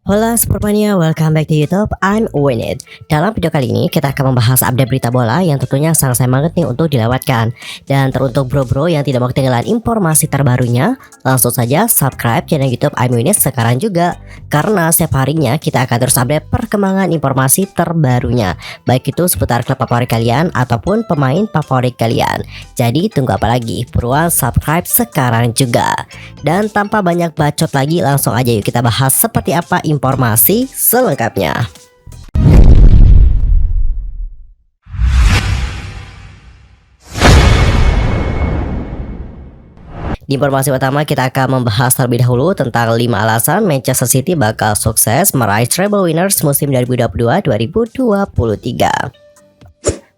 Hola Supermania, welcome back to YouTube. I'm Winit. Dalam video kali ini kita akan membahas update berita bola yang tentunya sangat sayang banget nih untuk dilewatkan. Dan teruntuk bro-bro yang tidak mau ketinggalan informasi terbarunya, langsung saja subscribe channel YouTube I'm Winit sekarang juga. Karena setiap harinya kita akan terus update perkembangan informasi terbarunya, baik itu seputar klub favorit kalian ataupun pemain favorit kalian. Jadi tunggu apa lagi? Buruan subscribe sekarang juga. Dan tanpa banyak bacot lagi, langsung aja yuk kita bahas seperti apa informasi selengkapnya. Di informasi pertama kita akan membahas terlebih dahulu tentang 5 alasan Manchester City bakal sukses meraih treble winners musim 2022-2023.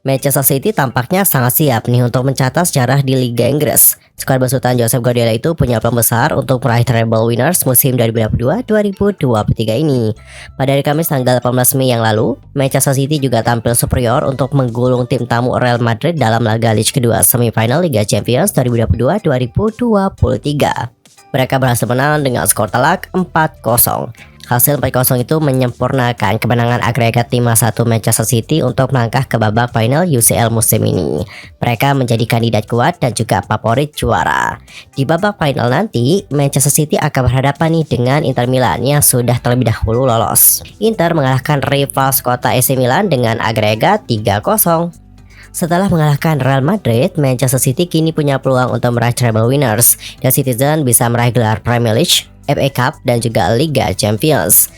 Manchester City tampaknya sangat siap nih untuk mencatat sejarah di Liga Inggris. Skuad besutan Josep Guardiola itu punya peluang besar untuk meraih treble winners musim 2022-2023 ini. Pada hari Kamis tanggal 18 Mei yang lalu, Manchester City juga tampil superior untuk menggulung tim tamu Real Madrid dalam laga Liga kedua semifinal Liga Champions 2022-2023. Mereka berhasil menang dengan skor telak 4-0. Hasil 4-0 itu menyempurnakan kemenangan agregat 5-1 Manchester City untuk melangkah ke babak final UCL musim ini. Mereka menjadi kandidat kuat dan juga favorit juara. Di babak final nanti, Manchester City akan berhadapan nih dengan Inter Milan yang sudah terlebih dahulu lolos. Inter mengalahkan rival sekota AC Milan dengan agregat 3-0. Setelah mengalahkan Real Madrid, Manchester City kini punya peluang untuk meraih treble winners dan Citizen bisa meraih gelar Premier League, FA Cup, dan juga Liga Champions.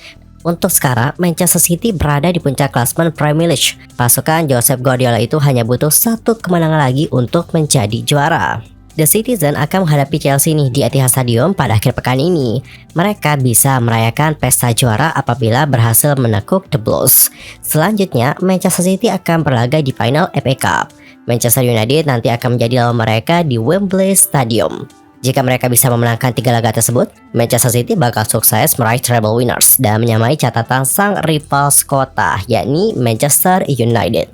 Untuk sekarang, Manchester City berada di puncak klasemen Premier League. Pasukan Josep Guardiola itu hanya butuh satu kemenangan lagi untuk menjadi juara. The Citizen akan menghadapi Chelsea nih di Etihad Stadium pada akhir pekan ini. Mereka bisa merayakan pesta juara apabila berhasil menekuk The Blues. Selanjutnya, Manchester City akan berlaga di final FA Cup. Manchester United nanti akan menjadi lawan mereka di Wembley Stadium. Jika mereka bisa memenangkan 3 laga tersebut, Manchester City bakal sukses meraih treble winners dan menyamai catatan sang rival sekota, yakni Manchester United.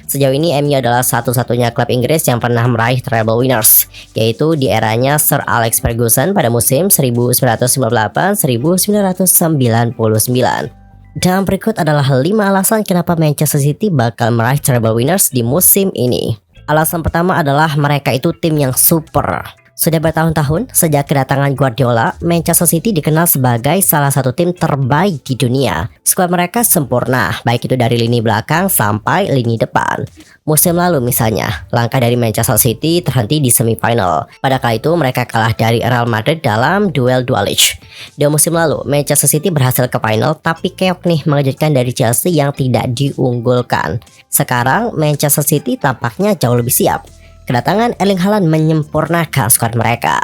Sejauh ini MU adalah satu-satunya klub Inggris yang pernah meraih treble winners, yaitu di eranya Sir Alex Ferguson pada musim 1998-1999. Dan berikut adalah 5 alasan kenapa Manchester City bakal meraih treble winners di musim ini. Alasan pertama adalah mereka itu tim yang super. Sudah bertahun-tahun sejak kedatangan Guardiola, Manchester City dikenal sebagai salah satu tim terbaik di dunia. Skuad mereka sempurna, baik itu dari lini belakang sampai lini depan. Musim lalu misalnya, langkah dari Manchester City terhenti di semifinal. Pada kala itu mereka kalah dari Real Madrid dalam duel dualisme. Di musim lalu, Manchester City berhasil ke final tapi keok nih mengejutkan dari Chelsea yang tidak diunggulkan. Sekarang Manchester City tampaknya jauh lebih siap. Kedatangan Erling Haaland menyempurnakan skuad mereka.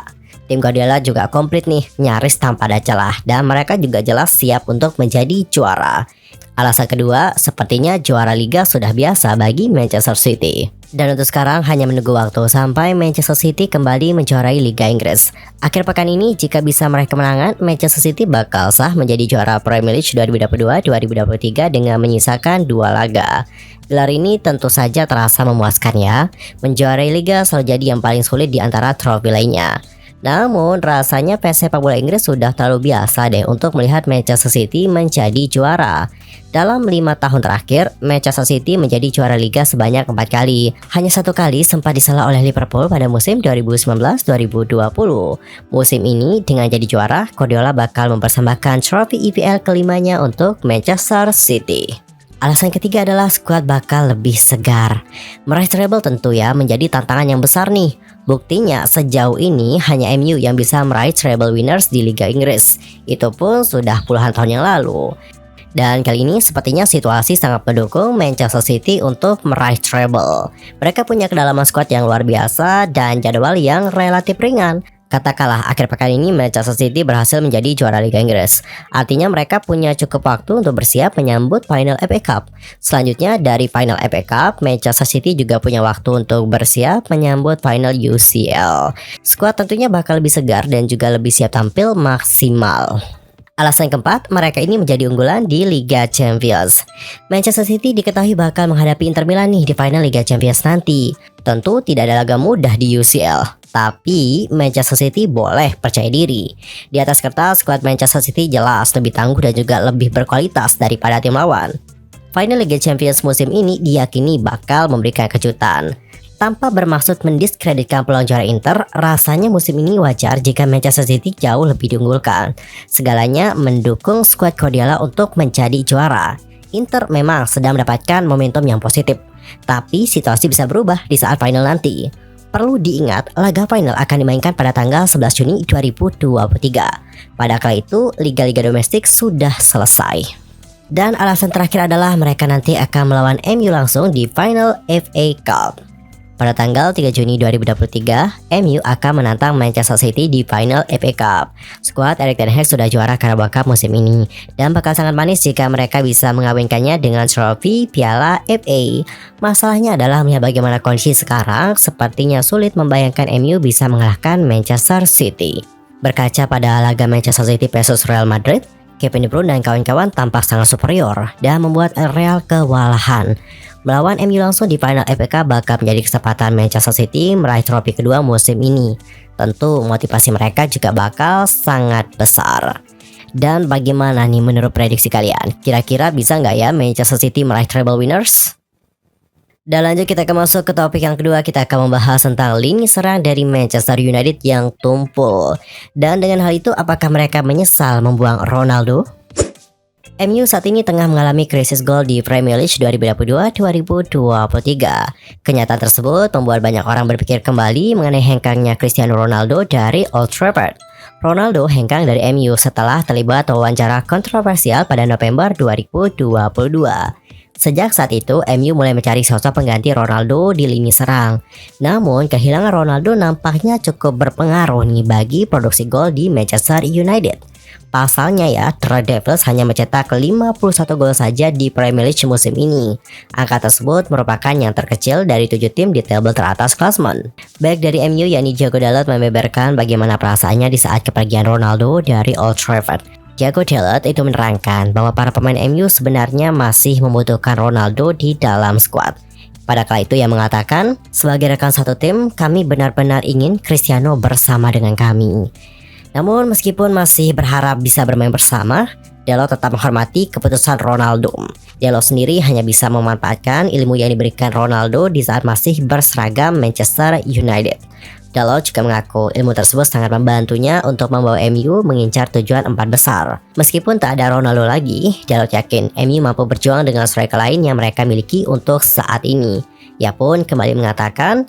Tim Guardiola juga komplit nih, nyaris tanpa ada celah, dan mereka juga jelas siap untuk menjadi juara. Alasan kedua, sepertinya juara Liga sudah biasa bagi Manchester City. Dan untuk sekarang hanya menunggu waktu sampai Manchester City kembali menjuarai Liga Inggris. Akhir pekan ini jika bisa meraih kemenangan, Manchester City bakal sah menjadi juara Premier League 2022-2023 dengan menyisakan 2 laga. Gelar ini tentu saja terasa memuaskan ya. Menjuarai Liga selalu jadi yang paling sulit di antara trofi lainnya. Namun rasanya fans sepak bola Inggris sudah terlalu biasa deh untuk melihat Manchester City menjadi juara. Dalam 5 tahun terakhir, Manchester City menjadi juara Liga sebanyak 4 kali. Hanya 1 kali sempat disela oleh Liverpool pada musim 2019-2020. Musim ini dengan jadi juara, Guardiola bakal mempersembahkan trofi EPL kelimanya untuk Manchester City. Alasan ketiga adalah skuad bakal lebih segar. Meraih treble tentu ya menjadi tantangan yang besar nih. Buktinya sejauh ini hanya MU yang bisa meraih treble winners di Liga Inggris. Itu pun sudah puluhan tahun yang lalu. Dan kali ini sepertinya situasi sangat mendukung Manchester City untuk meraih treble. Mereka punya kedalaman skuad yang luar biasa dan jadwal yang relatif ringan. Katakanlah akhir pekan ini Manchester City berhasil menjadi juara Liga Inggris. Artinya mereka punya cukup waktu untuk bersiap menyambut final FA Cup. Selanjutnya dari final FA Cup, Manchester City juga punya waktu untuk bersiap menyambut final UCL. Skuad tentunya bakal lebih segar dan juga lebih siap tampil maksimal. Alasan keempat, mereka ini menjadi unggulan di Liga Champions. Manchester City diketahui bakal menghadapi Inter Milan nih di final Liga Champions nanti. Tentu tidak ada laga mudah di UCL, tapi Manchester City boleh percaya diri. Di atas kertas, skuad Manchester City jelas lebih tangguh dan juga lebih berkualitas daripada tim lawan. Final Liga Champions musim ini diyakini bakal memberikan kejutan. Tanpa bermaksud mendiskreditkan peluang juara Inter, rasanya musim ini wajar jika Manchester City jauh lebih diunggulkan. Segalanya mendukung skuad Guardiola untuk menjadi juara. Inter memang sedang mendapatkan momentum yang positif, tapi situasi bisa berubah di saat final nanti. Perlu diingat, laga final akan dimainkan pada tanggal 11 Juni 2023. Pada kala itu, liga-liga domestik sudah selesai. Dan alasan terakhir adalah mereka nanti akan melawan MU langsung di final FA Cup. Pada tanggal 3 Juni 2023, MU akan menantang Manchester City di final FA Cup. Skuad Erik ten Hag sudah juara Carabao Cup musim ini dan bakal sangat manis jika mereka bisa mengawinkannya dengan trofi Piala FA. Masalahnya adalah melihat bagaimana kondisi sekarang, sepertinya sulit membayangkan MU bisa mengalahkan Manchester City. Berkaca pada laga Manchester City versus Real Madrid, Kevin De Bruyne dan kawan-kawan tampak sangat superior dan membuat Real kewalahan. Melawan MU langsung di final FA Cup bakal menjadi kesempatan Manchester City meraih trofi kedua musim ini. Tentu motivasi mereka juga bakal sangat besar. Dan bagaimana nih menurut prediksi kalian? Kira-kira bisa nggak ya Manchester City meraih treble winners? Dan lanjut kita akan masuk ke topik yang kedua. Kita akan membahas tentang lini serang dari Manchester United yang tumpul. Dan dengan hal itu, apakah mereka menyesal membuang Ronaldo? MU saat ini tengah mengalami krisis gol di Premier League 2022-2023. Kenyataan tersebut membuat banyak orang berpikir kembali mengenai hengkangnya Cristiano Ronaldo dari Old Trafford. Ronaldo hengkang dari MU setelah terlibat wawancara kontroversial pada November 2022. Sejak saat itu, MU mulai mencari sosok pengganti Ronaldo di lini serang. Namun, kehilangan Ronaldo nampaknya cukup berpengaruh nih bagi produksi gol di Manchester United. Pasalnya ya, The Red Devils hanya mencetak 51 gol saja di Premier League musim ini. Angka tersebut merupakan yang terkecil dari 7 tim di tabel teratas klasemen. Baik dari MU yakni Diogo Dalot membeberkan bagaimana perasaannya di saat kepergian Ronaldo dari Old Trafford. Diogo Dalot itu menerangkan bahwa para pemain MU sebenarnya masih membutuhkan Ronaldo di dalam skuad. Pada kala itu ia mengatakan, sebagai rekan satu tim, kami benar-benar ingin Cristiano bersama dengan kami. Namun meskipun masih berharap bisa bermain bersama, Dalot tetap menghormati keputusan Ronaldo. Dalot sendiri hanya bisa memanfaatkan ilmu yang diberikan Ronaldo di saat masih berseragam Manchester United. Dalot juga mengaku ilmu tersebut sangat membantunya untuk membawa MU mengincar tujuan 4 besar. Meskipun tak ada Ronaldo lagi, Dalot yakin MU mampu berjuang dengan striker lain yang mereka miliki untuk saat ini. Ia pun kembali mengatakan,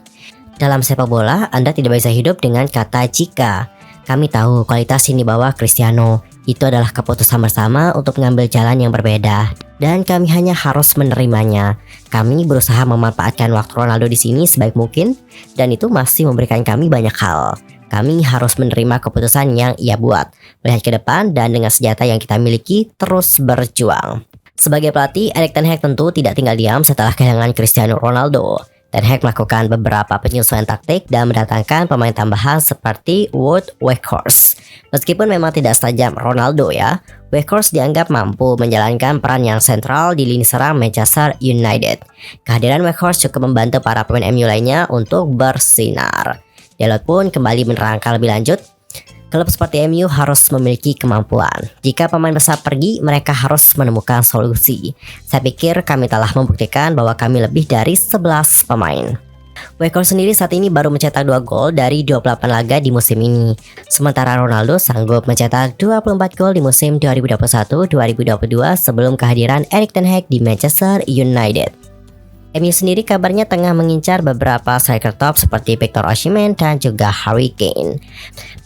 dalam sepak bola Anda tidak bisa hidup dengan kata jika. Kami tahu kualitas yang dibawa Cristiano. Itu adalah keputusan bersama untuk mengambil jalan yang berbeda. Dan kami hanya harus menerimanya. Kami berusaha memanfaatkan waktu Ronaldo di sini sebaik mungkin. Dan itu masih memberikan kami banyak hal. Kami harus menerima keputusan yang ia buat. Melihat ke depan dan dengan senjata yang kita miliki terus berjuang. Sebagai pelatih, Erik ten Hag tentu tidak tinggal diam setelah kehilangan Cristiano Ronaldo. Ten Hag melakukan beberapa penyesuaian taktik dan mendatangkan pemain tambahan seperti Wout Weghorst. Meskipun memang tidak setajam Ronaldo ya, Weghorst dianggap mampu menjalankan peran yang sentral di lini serang Manchester United. Kehadiran Weghorst cukup membantu para pemain MU lainnya untuk bersinar. Dalot pun kembali menerangkan lebih lanjut, klub seperti MU harus memiliki kemampuan. Jika pemain besar pergi, mereka harus menemukan solusi. Saya pikir kami telah membuktikan bahwa kami lebih dari 11 pemain. Weghorst sendiri saat ini baru mencetak 2 gol dari 28 laga di musim ini. Sementara Ronaldo sanggup mencetak 24 gol di musim 2021-2022 sebelum kehadiran Erik ten Hag di Manchester United. MU sendiri kabarnya tengah mengincar beberapa striker top seperti Victor Osimhen dan juga Harry Kane.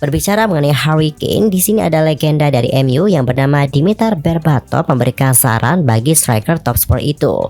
Berbicara mengenai Harry Kane, di sini ada legenda dari MU yang bernama Dimitar Berbatov memberikan saran bagi striker top Spurs itu.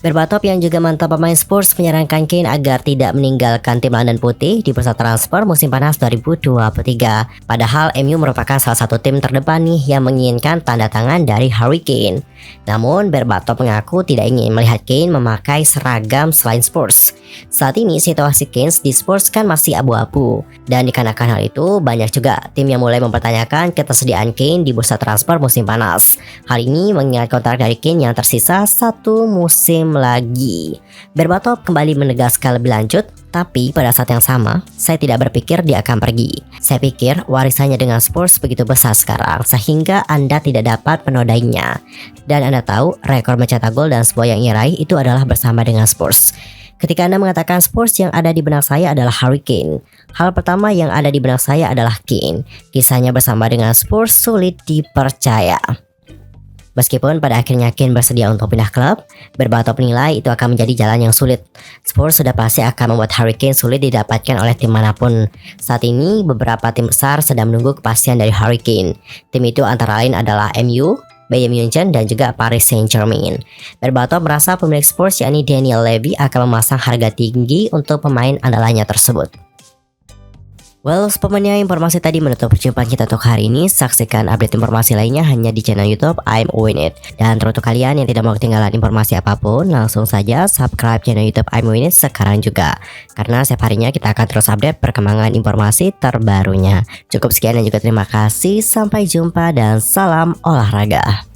Berbatov yang juga mantan pemain Spurs menyarankan Kane agar tidak meninggalkan tim London Putih di bursa transfer musim panas 2023. Padahal MU merupakan salah satu tim terdepan nih yang menginginkan tanda tangan dari Harry Kane. Namun Berbatov mengaku tidak ingin melihat Kane memakai seragam selain Spurs. Saat ini situasi Kane di Spurs kan masih abu-abu, dan dikarenakan hal itu banyak juga tim yang mulai mempertanyakan ketersediaan Kane di bursa transfer musim panas. Hal ini mengingat kontrak dari Kane yang tersisa 1 musim lagi. Berbatov kembali menegaskan lebih lanjut, tapi pada saat yang sama, saya tidak berpikir dia akan pergi. Saya pikir warisannya dengan Spurs begitu besar sekarang, sehingga Anda tidak dapat menodainya. Dan Anda tahu, rekor mencetak gol dan sebuah yang ia raih itu adalah bersama dengan Spurs. Ketika Anda mengatakan Spurs, yang ada di benak saya adalah Harry Kane. Hal pertama yang ada di benak saya adalah Kane. Kisahnya bersama dengan Spurs sulit dipercaya. Meskipun pada akhirnya Kane bersedia untuk pindah klub, Berbatov menilai itu akan menjadi jalan yang sulit. Spurs sudah pasti akan membuat Harry Kane sulit didapatkan oleh tim manapun. Saat ini beberapa tim besar sedang menunggu kepastian dari Harry Kane. Tim itu antara lain adalah MU, Bayern Munchen, dan juga Paris Saint-Germain. Berbatov merasa pemilik Spurs yakni Daniel Levy akan memasang harga tinggi untuk pemain andalannya tersebut. Well, sepenuhnya informasi tadi menutup perjumpaan kita untuk hari ini. Saksikan update informasi lainnya hanya di channel YouTube I'm Win It. Dan untuk kalian yang tidak mau ketinggalan informasi apapun, langsung saja subscribe channel YouTube I'm Win It sekarang juga. Karena setiap harinya kita akan terus update perkembangan informasi terbarunya. Cukup sekian dan juga terima kasih. Sampai jumpa dan salam olahraga.